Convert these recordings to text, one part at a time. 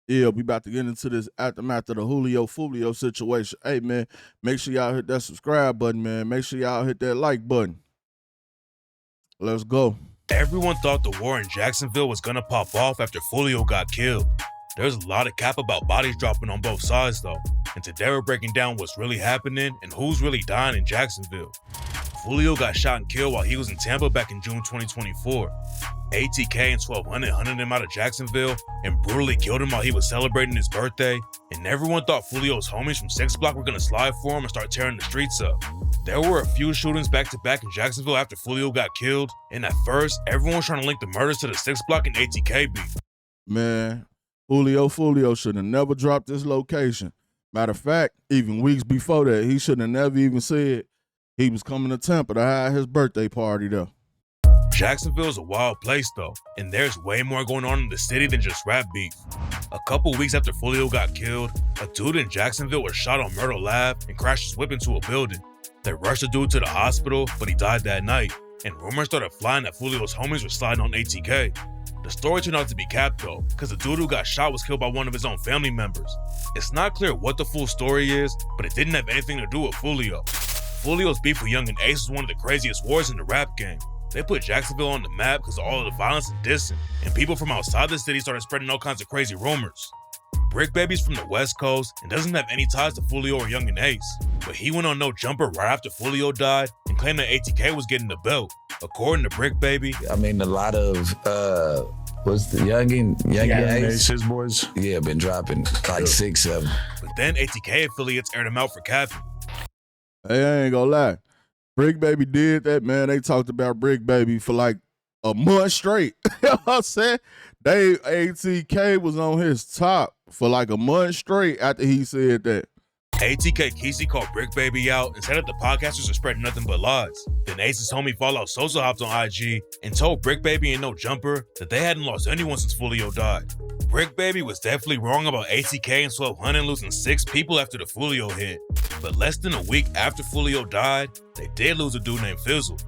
Yeah, we about to get into this aftermath of the Julio Foolio situation. Hey, man, make sure y'all hit that subscribe button, man. Make sure y'all hit that like button. Let's go. Everyone thought the war in Jacksonville was gonna pop off after Foolio got killed. There's a lot of cap about bodies dropping on both sides though, and today we're breaking down what's really happening and who's really dying in Jacksonville. Foolio got shot and killed while he was in Tampa back in June 2024. ATK and 1200 hunted him out of Jacksonville and brutally killed him while he was celebrating his birthday, and everyone thought Foolio's homies from 6 Block were gonna slide for him and start tearing the streets up. There were a few shootings back to back in Jacksonville after Foolio got killed, and at first, everyone was trying to link the murders to the 6 Block and ATK beef. Man, Julio Foolio should have never dropped this location. Matter of fact, even weeks before that, he should have never even said he was coming to Tampa to have his birthday party though. Jacksonville is a wild place though, and there's way more going on in the city than just rap beef. A couple weeks after Foolio got killed, a dude in Jacksonville was shot on Myrtle Ave and crashed his whip into a building. They rushed the dude to the hospital, but he died that night, and rumors started flying that Foolio's homies were sliding on ATK. The story turned out to be capped though, because the dude who got shot was killed by one of his own family members. It's not clear what the full story is, but it didn't have anything to do with Foolio. Foolio's beef with Young and Ace was one of the craziest wars in the rap game. They put Jacksonville on the map because of all of the violence and dissing, and people from outside the city started spreading all kinds of crazy rumors. Brick Baby's from the West Coast and doesn't have any ties to Foolio or Young and Ace, but he went on No Jumper right after Foolio died and claimed that ATK was getting the belt. According to Brick Baby, I mean, a lot of what's the Young and Ace? His boys. Yeah, been dropping like 6 of them. but then ATK affiliates aired him out for capping. Hey, I ain't gonna lie. Brick Baby did that, man. They talked about Brick Baby for like a month straight. You know what I'm saying? ATK was on his top for like a month straight after he said that. ATK Kesey called Brick Baby out and said that the podcasters are spreading nothing but lies. Then Ace's homie Fallout Sosa hopped on IG and told Brick Baby and No Jumper that they hadn't lost anyone since Foolio died. Brick Baby was definitely wrong about ATK and 1200 losing 6 people after the Foolio hit. But less than a week after Foolio died, they did lose a dude named Fizzle.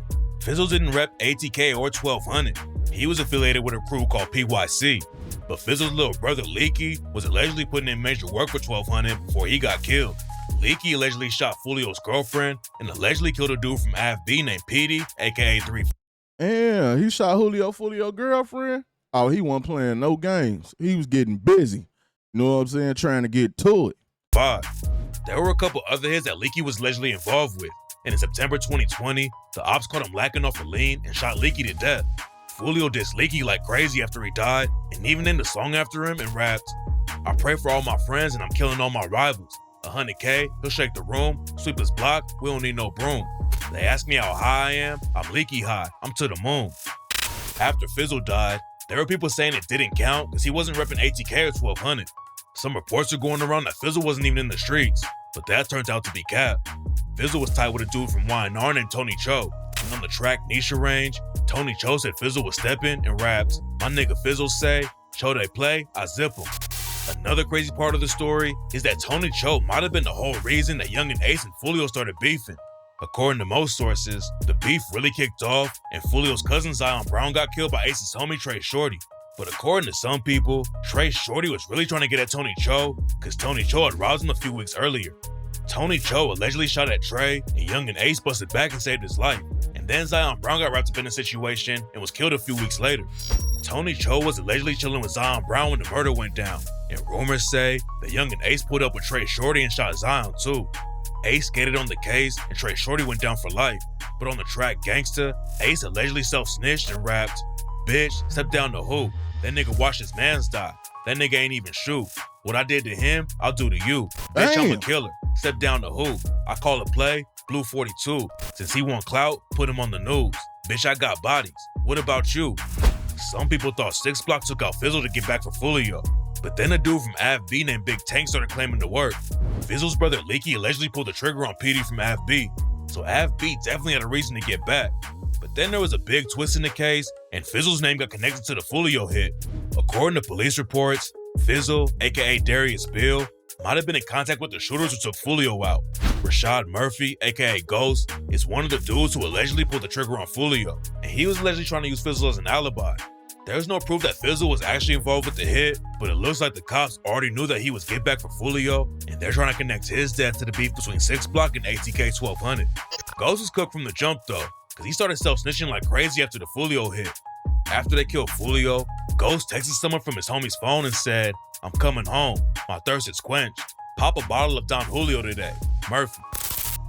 Fizzle didn't rep ATK or 1200. He was affiliated with a crew called PYC. But Fizzle's little brother Leaky was allegedly putting in major work for 1200 before he got killed. Leaky allegedly shot Foolio's girlfriend and allegedly killed a dude from AFB named Petey, aka 3. Yeah, he shot Julio Foolio girlfriend. Oh, he wasn't playing no games. He was getting busy. You know what I'm saying? Trying to get to it. 5. There were a couple other hits that Leaky was allegedly involved with, and in September 2020, the ops caught him lacking off a lean and shot Leaky to death. Foolio dissed Leaky like crazy after he died, and even named a song after him and rapped, "I pray for all my friends and I'm killing all my rivals. 100K, he'll shake the room, sweep his block, we don't need no broom. They ask me how high I am, I'm Leaky high, I'm to the moon." After Fizzle died, there were people saying it didn't count because he wasn't repping ATK or 1200. Some reports are going around that Fizzle wasn't even in the streets, but that turned out to be cap. Fizzle was tied with a dude from YNR named Tony Cho, and on the track Nisha Range, Tony Cho said Fizzle was stepping and raps, "My nigga Fizzle say, Cho they play, I zip him." Another crazy part of the story is that Tony Cho might have been the whole reason that Young and Ace and Foolio started beefing. According to most sources, the beef really kicked off and Foolio's cousin Zion Brown got killed by Ace's homie Trey Shorty. But according to some people, Trey Shorty was really trying to get at Tony Cho because Tony Cho had roused him a few weeks earlier. Tony Cho allegedly shot at Trey and Young and Ace busted back and saved his life. And then Zion Brown got wrapped up in the situation and was killed a few weeks later. Tony Cho was allegedly chilling with Zion Brown when the murder went down, and rumors say that Young and Ace pulled up with Trey Shorty and shot Zion too. Ace skated on the case and Trey Shorty went down for life, but on the track Gangsta, Ace allegedly self-snitched and rapped, "Bitch, step down the hoop. That nigga watched his mans die. That nigga ain't even shoot. What I did to him, I'll do to you. Bitch, I'm a killer. Step down the hoop. I call a play, Blue 42. Since he want clout, put him on the news. Bitch, I got bodies. What about you?" Some people thought 6 Block took out Fizzle to get back for Foolio, but then a dude from AFB named Big Tank started claiming the work. Fizzle's brother Leaky allegedly pulled the trigger on PD from AFB, so AFB definitely had a reason to get back. But then there was a big twist in the case, and Fizzle's name got connected to the Foolio hit. According to police reports, Fizzle, aka Darius Bill, might have been in contact with the shooters who took Foolio out. Rashad Murphy, aka Ghost, is one of the dudes who allegedly pulled the trigger on Foolio, and he was allegedly trying to use Fizzle as an alibi. There's no proof that Fizzle was actually involved with the hit, but it looks like the cops already knew that he was get back for Foolio, and they're trying to connect his death to the beef between 6 Block and ATK 1200. Ghost was cooked from the jump though, because he started self-snitching like crazy after the Foolio hit. After they killed Foolio, Ghost texted someone from his homie's phone and said, "I'm coming home. My thirst is quenched. Pop a bottle of Don Julio today. Murphy."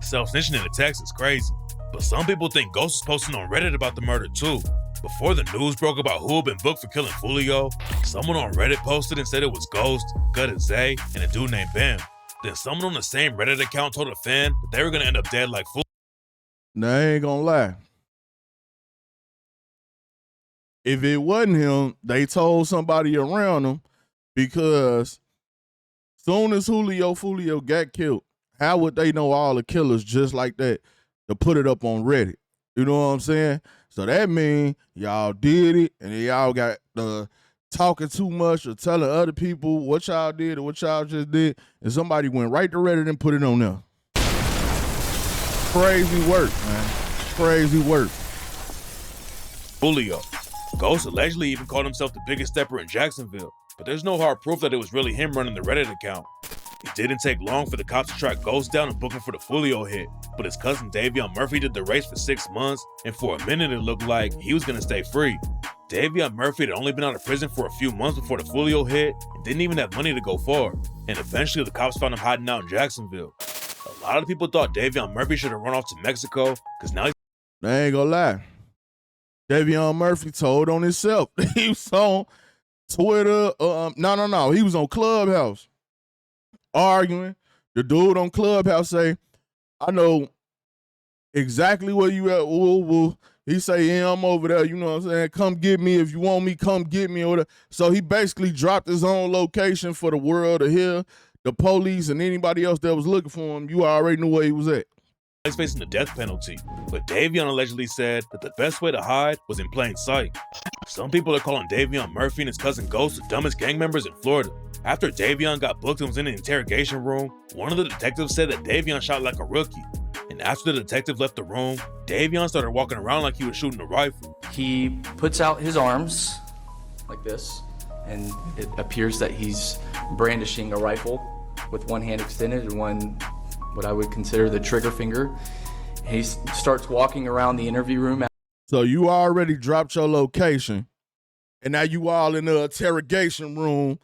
Self-snitching in the text is crazy, but some people think Ghost was posting on Reddit about the murder too. Before the news broke about who had been booked for killing Foolio, someone on Reddit posted and said it was Ghost, Gutted Zay, and a dude named Bam. Then someone on the same Reddit account told a fan that they were gonna end up dead like Foolio. Now, I ain't gonna lie. If it wasn't him, they told somebody around him, because soon as Julio Foolio got killed, how would they know all the killers just like that to put it up on Reddit? You know what I'm saying? So that means y'all did it, and then y'all got talking too much or telling other people what y'all did or what y'all just did, and somebody went right to Reddit and put it on there. Crazy work, man. Crazy work. Julio. Ghost allegedly even called himself the biggest stepper in Jacksonville, but there's no hard proof that it was really him running the Reddit account. It didn't take long for the cops to track Ghost down and book him for the Foolio hit, but his cousin Davion Murphy did the race for 6 months, and for a minute it looked like he was gonna stay free. Davion Murphy had only been out of prison for a few months before the Foolio hit and didn't even have money to go far, and eventually the cops found him hiding out in Jacksonville. A lot of people thought Davion Murphy should have run off to Mexico, because now he's— I ain't gonna lie. Davion Murphy told on himself. He was on Twitter. No. He was on Clubhouse arguing. The dude on Clubhouse say, "I know exactly where you at." Woo. He say, "Yeah, I'm over there. You know what I'm saying? Come get me if you want me. Come get me." Or whatever. So he basically dropped his own location for the world to hear. The police and anybody else that was looking for him, you already knew where he was at. He's facing the death penalty, but Davion allegedly said that the best way to hide was in plain sight. Some people are calling Davion Murphy and his cousin Ghost the dumbest gang members in Florida. After Davion got booked and was in an interrogation room, one of the detectives said that Davion shot like a rookie. And after the detective left the room, Davion started walking around like he was shooting a rifle. He puts out his arms like this, and it appears that he's brandishing a rifle with one hand extended and one, what I would consider the trigger finger. He starts walking around the interview room. So you already dropped your location, and now you all in the interrogation room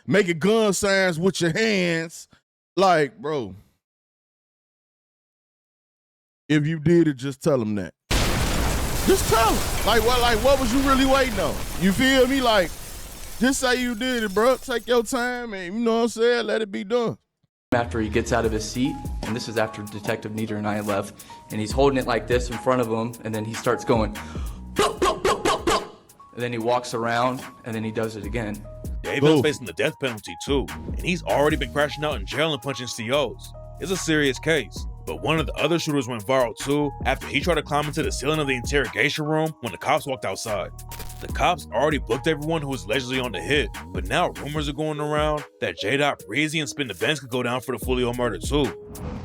making gun signs with your hands. Like, bro, if you did it, just tell them that. Just tell them. Like what was you really waiting on? You feel me? Like, just say you did it, bro. Take your time and, you know what I'm saying, let it be done. After he gets out of his seat, and this is after Detective Nieder and I left, and he's holding it like this in front of him, and then he starts going, and then he walks around, and then he does it again. Davion's facing the death penalty too, and he's already been crashing out in jail and punching COs. It's a serious case, but one of the other shooters went viral too after he tried to climb into the ceiling of the interrogation room when the cops walked outside. The cops already booked everyone who was allegedly on the hit, but now rumors are going around that J. Breezy and Spin the Benz could go down for the Foolio murder too.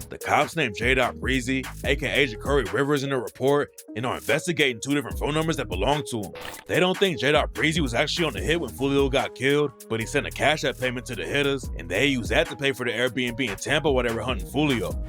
The cops named J. Breezy, aka Ja'Cory Rivers, in the report and are investigating 2 different phone numbers that belong to him. They don't think J. Breezy was actually on the hit when Foolio got killed, but he sent a Cash App payment to the hitters, and they used that to pay for the Airbnb in Tampa while they were hunting Foolio.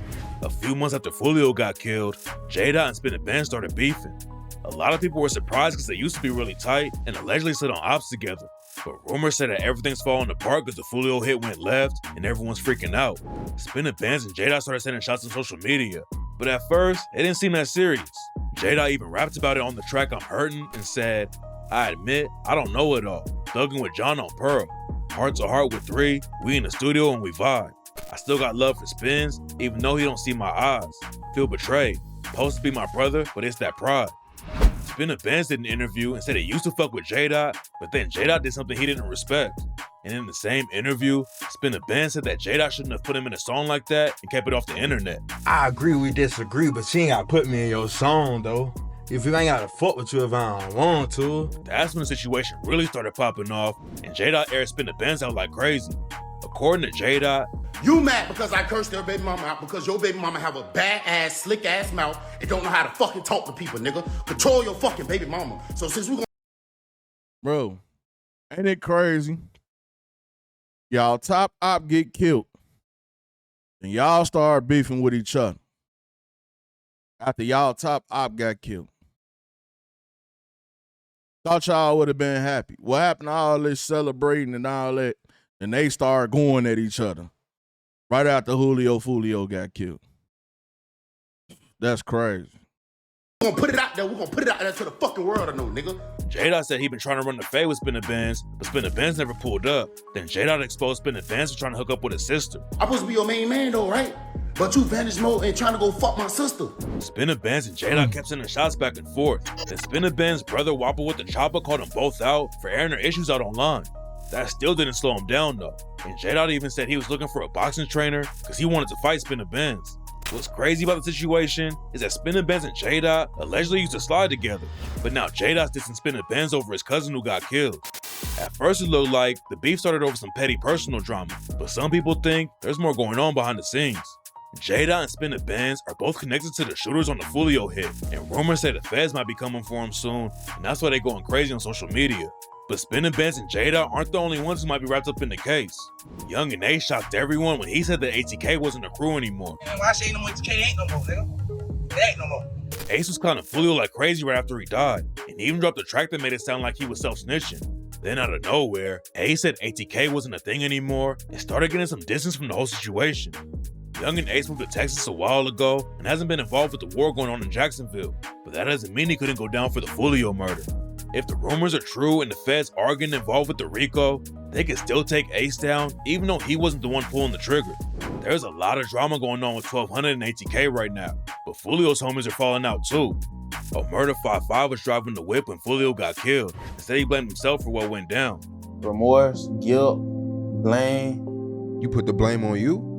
A few months after Foolio got killed, J. and Spin the Benz started beefing. A lot of people were surprised because they used to be really tight and allegedly sit on ops together. But rumors say that everything's falling apart because the Foolio hit went left and everyone's freaking out. Spin the Benz and J. started sending shots on social media. But at first, it didn't seem that serious. J. even rapped about it on the track I'm Hurtin' and said, "I admit, I don't know it all. Thugging with John on Pearl. Heart to heart with 3, we in the studio and we vibe. I still got love for Spins, even though he don't see my eyes. Feel betrayed. Supposed to be my brother, but it's that pride." Spin the Benz did an interview and said he used to fuck with J. but then J. did something he didn't respect. And in the same interview, Spin the Benz said that J. shouldn't have put him in a song like that and kept it off the internet. I agree we disagree, but you ain't gotta put me in your song though. If you ain't gotta fuck with you if I don't want to. That's when the situation really started popping off and J. aired Spin the Benz out like crazy. According to J. You mad because I cursed your baby mama out because your baby mama have a bad ass, slick ass mouth and don't know how to fucking talk to people, nigga. Control your fucking baby mama. So since we Bro, ain't it crazy? Y'all top op get killed. And y'all start beefing with each other. After y'all top op got killed. Thought y'all would have been happy. What happened to all this celebrating and all that? And they started going at each other. Right after Julio Foolio got killed. That's crazy. We're gonna put it out there. We're gonna put it out there to the fucking world to know, nigga. J-Dot said he been trying to run the fade with Spinner Benz, but Spinner Benz never pulled up. Then J-Dot exposed Spinner Benz for trying to hook up with his sister. I'm supposed to be your main man though, right? But you vanished mode and trying to go fuck my sister. Spinner Benz and J-Dot kept sending shots back and forth. Then Spinner Benz brother Whopper with the chopper called them both out for airing their issues out online. That still didn't slow him down though. And J-Dot even said he was looking for a boxing trainer because he wanted to fight Spinner Benz. What's crazy about the situation is that Spinner Benz and J-Dot allegedly used to slide together, but now J-Dot's dissing Spinner Benz over his cousin who got killed. At first it looked like the beef started over some petty personal drama, but some people think there's more going on behind the scenes. J-Dot and Spinner Benz are both connected to the shooters on the Foolio hit, and rumors say the feds might be coming for him soon, and that's why they're going crazy on social media. But Spinner Benz and J-Dot aren't the only ones who might be wrapped up in the case. Young and Ace shocked everyone when he said that ATK wasn't a crew anymore. Man, why say no more ATK ain't no more, nigga? They ain't no more. Ace was calling Foolio like crazy right after he died, and even dropped a track that made it sound like he was self-snitching. Then out of nowhere, Ace said ATK wasn't a thing anymore and started getting some distance from the whole situation. Young and Ace moved to Texas a while ago and hasn't been involved with the war going on in Jacksonville, but that doesn't mean he couldn't go down for the Foolio murder. If the rumors are true and the feds are getting involved with the RICO, they could still take Ace down even though he wasn't the one pulling the trigger. There's a lot of drama going on with 1200 and ATK right now, but Foolio's homies are falling out too. Murder 5-5 was driving the whip when Foolio got killed and said he blamed himself for what went down. Remorse, guilt, blame. You put the blame on you?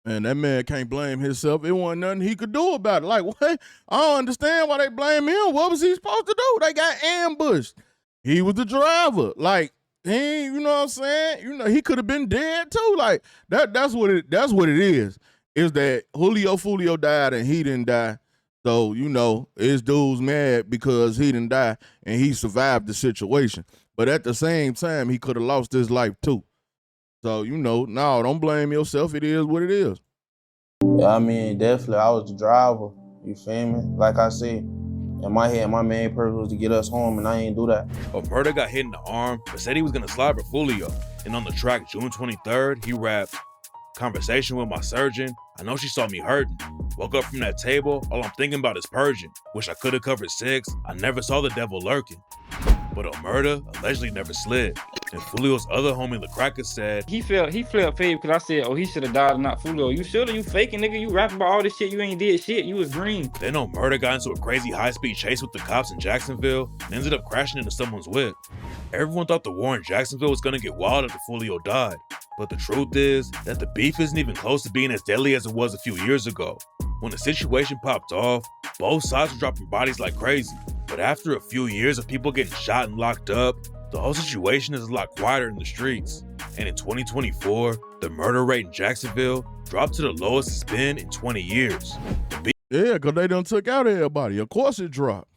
Man, that man can't blame himself. It wasn't nothing he could do about it. Like, what? I don't understand why they blame him. What was he supposed to do? They got ambushed. He was the driver. Like, he, you know what I'm saying? You know, he could have been dead too. Like, that's what it is. Is that Julio Foolio died and he didn't die. So, you know, his dude's mad because he didn't die and he survived the situation. But at the same time, he could have lost his life too. So, you know, no, don't blame yourself. It is what it is. Yeah, I mean, definitely, I was the driver. You feel me? Like I said, in my head, my main purpose was to get us home, and I ain't do that. Murder got hit in the arm, but said he was gonna slide for Foolio. And on the track, June 23rd, he rapped, "Conversation with my surgeon. I know she saw me hurting. Woke up from that table, all I'm thinking about is purging. Wish I could've covered 6. I never saw the devil lurking." But Murder allegedly never slid. And Foolio's other homie, the Cracker, said he flipped fade because I said, oh, he should have died and not Foolio. You shoulda, you faking, nigga. You rapping about all this shit. You ain't did shit. You was green. Then Murder got into a crazy high-speed chase with the cops in Jacksonville and ended up crashing into someone's whip. Everyone thought the war in Jacksonville was gonna get wild after Foolio died. But the truth is that the beef isn't even close to being as deadly as it was a few years ago. When the situation popped off, both sides were dropping bodies like crazy. But after a few years of people getting shot and locked up, the whole situation is a lot quieter in the streets. And in 2024, the murder rate in Jacksonville dropped to the lowest it's been in 20 years. Yeah, because they done took out everybody. Of course it dropped.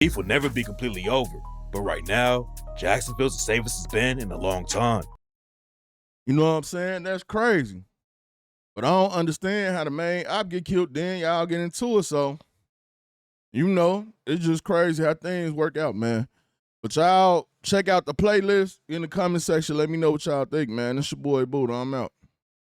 Beef will never be completely over. But right now, Jacksonville's the safest it's been in a long time. You know what I'm saying? That's crazy. But I don't understand how the main op get killed, then y'all get into it. So, you know, it's just crazy how things work out, man. But y'all check out the playlist in the comment section. Let me know what y'all think, man. It's your boy Buddha. I'm out.